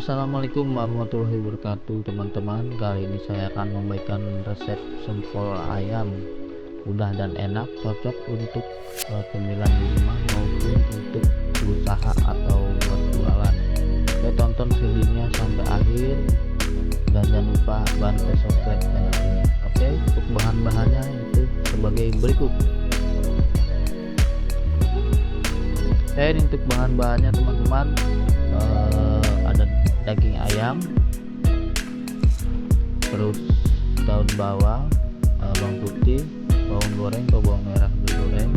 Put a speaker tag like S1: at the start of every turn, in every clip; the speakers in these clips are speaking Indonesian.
S1: Assalamualaikum warahmatullahi wabarakatuh teman-teman. Kali ini saya akan membagikan resep sempol ayam mudah dan enak, cocok untuk cemilan di rumah maupun untuk usaha atau buat jualan. Oke, tonton videonya sampai akhir dan jangan lupa bantu subscribe channel ini. Oke, untuk bahan-bahannya itu sebagai berikut. Ini untuk bahan-bahannya teman-teman, ada daging ayam, terus daun bawang, bawang putih, bawang goreng atau bawang merah digoreng,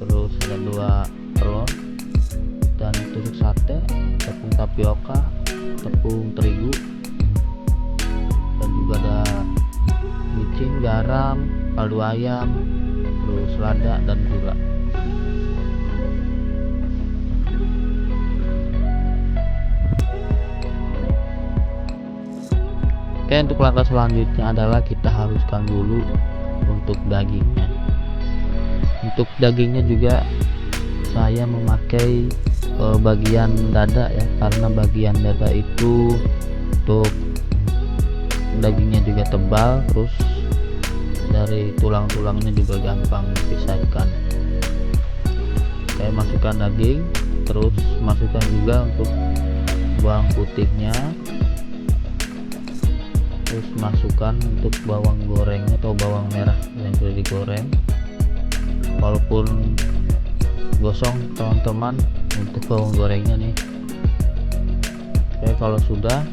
S1: terus ada 2 telur dan tusuk sate, tepung tapioka, tepung terigu, dan juga ada micin, garam, kaldu ayam, terus lada dan gula. Oke, untuk langkah selanjutnya adalah kita haluskan dulu untuk dagingnya. Untuk dagingnya juga saya memakai bagian dada ya, karena bagian dada itu untuk dagingnya juga tebal, terus dari tulang-tulangnya juga gampang dipisahkan. Saya masukkan daging, terus masukkan juga untuk bawang putihnya, terus masukkan untuk bawang gorengnya atau bawang merah yang sudah digoreng, walaupun gosong teman-teman untuk bawang gorengnya nih. Oke, kalau sudah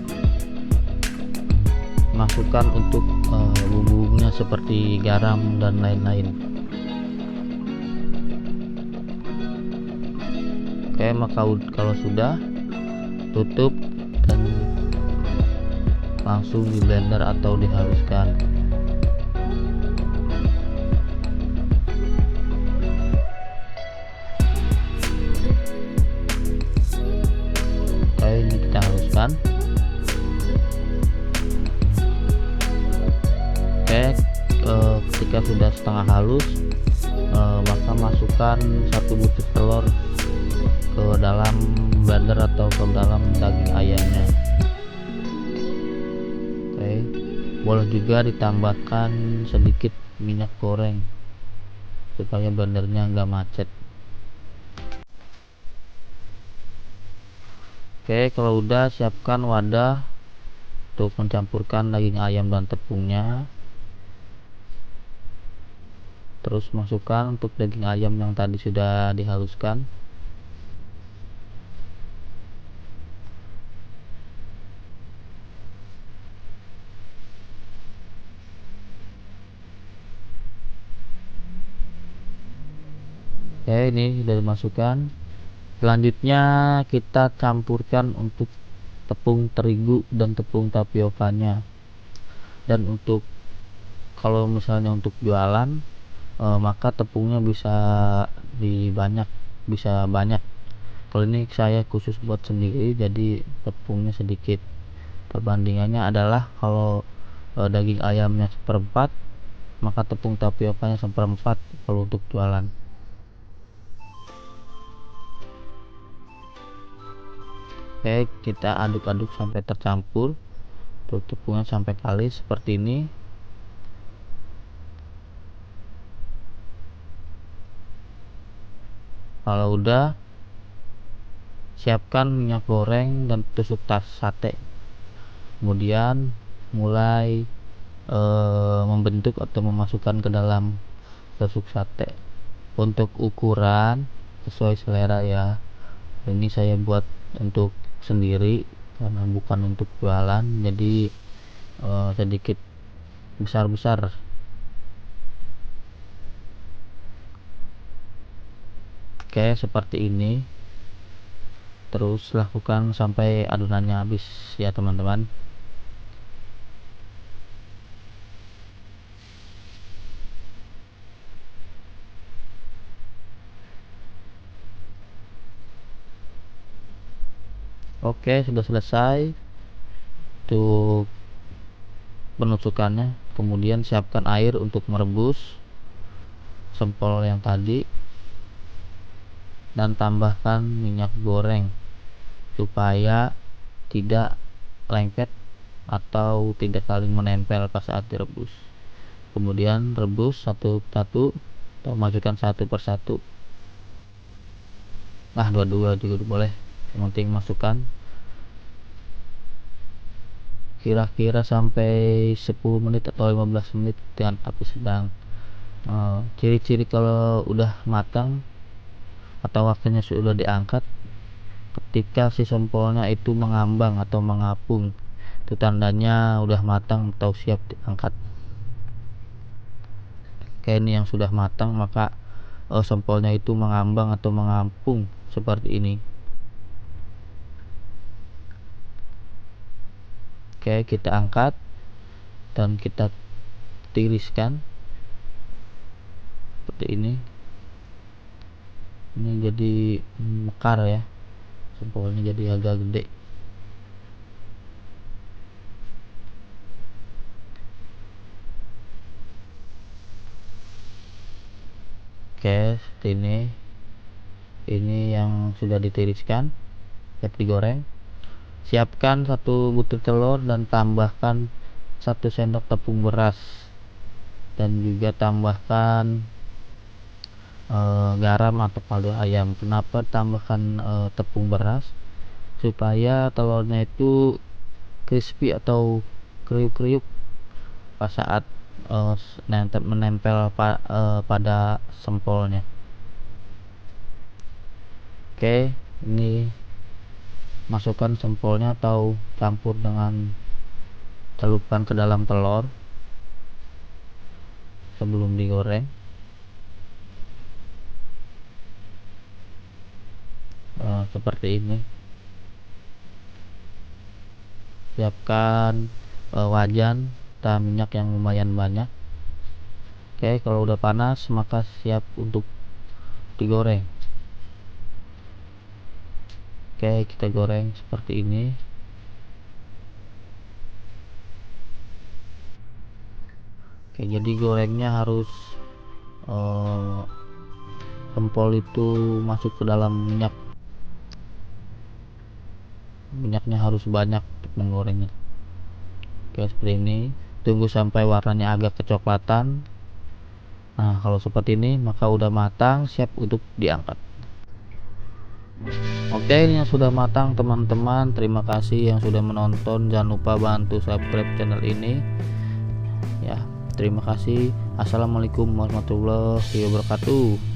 S1: masukkan untuk bumbu-bumbunya seperti garam dan lain-lain. Oke, maka kalau sudah, tutup dan langsung di blender atau dihaluskan. Oke, ini kita haluskan. Oke, ketika sudah setengah halus, maka masukkan 1 butir telur ke dalam blender atau ke dalam daging ayamnya. Boleh juga ditambahkan sedikit minyak goreng supaya blendernya enggak macet. Oke, kalau udah, siapkan wadah untuk mencampurkan daging ayam dan tepungnya. Terus masukkan untuk daging ayam yang tadi sudah dihaluskan. Oke, ini sudah dimasukkan. Selanjutnya kita campurkan untuk tepung terigu dan tepung tapiokanya. Dan untuk kalau misalnya untuk jualan, maka tepungnya bisa banyak. Kalau ini saya khusus buat sendiri, jadi tepungnya sedikit. Perbandingannya adalah kalau daging ayamnya 1/4, maka tepung tapiokanya 1/4 kalau untuk jualan. Oke, kita aduk-aduk sampai tercampur, untuk tepungnya sampai kalis seperti ini. Kalau udah, siapkan minyak goreng dan tusuk sate, kemudian mulai membentuk atau memasukkan ke dalam tusuk sate. Untuk ukuran sesuai selera ya, ini saya buat untuk sendiri karena bukan untuk jualan, jadi sedikit besar-besar. Oke, seperti ini. Terus lakukan sampai adonannya habis ya teman-teman. Oke, sudah selesai untuk penusukannya. Kemudian siapkan air untuk merebus sempol yang tadi dan tambahkan minyak goreng supaya tidak lengket atau tidak saling menempel pas saat direbus. Kemudian rebus satu-satu atau masukkan satu persatu, nah dua-dua juga boleh, yang penting masukkan kira-kira sampai 10 menit atau 15 menit dengan api sedang. Ciri-ciri kalau udah matang atau waktunya sudah diangkat, ketika si sempolnya itu mengambang atau mengapung, itu tandanya udah matang atau siap diangkat. Kayak ini yang sudah matang, maka sempolnya itu mengambang atau mengapung seperti ini. Oke, kita angkat dan kita tiriskan seperti ini jadi mekar ya, sempolnya jadi agak gede. Oke, seperti ini yang sudah ditiriskan, siap digoreng. Siapkan 1 butir telur dan tambahkan 1 sendok tepung beras, dan juga tambahkan garam atau kaldu ayam. Kenapa tambahkan tepung beras? Supaya telurnya itu crispy atau kriuk-kriuk pas saat menempel pada sempolnya. Oke, ini masukkan sempolnya atau campur dengan celupkan ke dalam telur sebelum digoreng. Seperti ini. Siapkan wajan dan minyak yang lumayan banyak. Oke, kalau udah panas maka siap untuk digoreng. Oke, kita goreng seperti ini. Oke, jadi gorengnya harus sempol itu masuk ke dalam minyaknya harus banyak untuk menggorengnya. Oke, seperti ini. Tunggu sampai warnanya agak kecoklatan. Nah, kalau seperti ini maka udah matang, siap untuk diangkat. Oke, ini yang sudah matang teman-teman. Terima kasih yang sudah menonton. Jangan lupa bantu subscribe channel ini ya. Terima kasih. Assalamualaikum warahmatullahi wabarakatuh.